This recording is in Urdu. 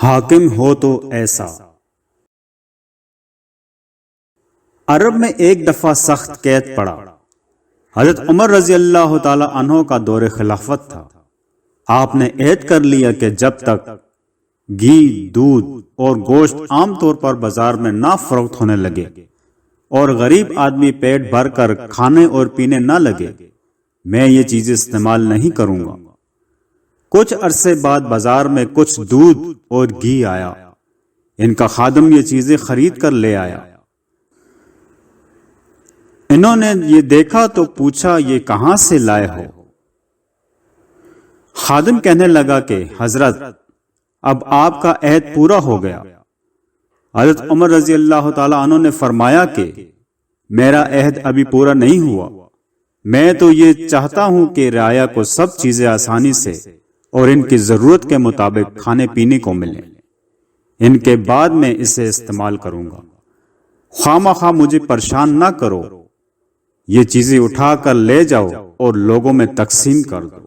حاکم ہو تو ایسا۔ عرب میں ایک دفعہ سخت قید پڑا۔ حضرت عمر رضی اللہ تعالی عنہ کا دور خلافت تھا۔ آپ نے عہد کر لیا کہ جب تک گھی، دودھ اور گوشت عام طور پر بازار میں نہ فروخت ہونے لگے اور غریب آدمی پیٹ بھر کر کھانے اور پینے نہ لگے، میں یہ چیزیں استعمال نہیں کروں گا۔ کچھ عرصے بعد بازار میں کچھ دودھ اور گھی آیا۔ ان کا خادم یہ چیزیں خرید کر لے آیا۔ انہوں نے یہ دیکھا تو پوچھا، یہ کہاں سے لائے ہو؟ خادم کہنے لگا کہ حضرت، اب آپ کا عہد پورا ہو گیا۔ حضرت عمر رضی اللہ تعالی عنہ نے فرمایا کہ میرا عہد ابھی پورا نہیں ہوا۔ میں تو یہ چاہتا ہوں کہ رعایا کو سب چیزیں آسانی سے اور ان کی ضرورت کے مطابق کھانے پینے کو ملیں۔ ان کے بعد میں اسے استعمال کروں گا۔ خواہ مخواہ مجھے پریشان نہ کرو، یہ چیزیں اٹھا کر لے جاؤ اور لوگوں میں تقسیم کر دو۔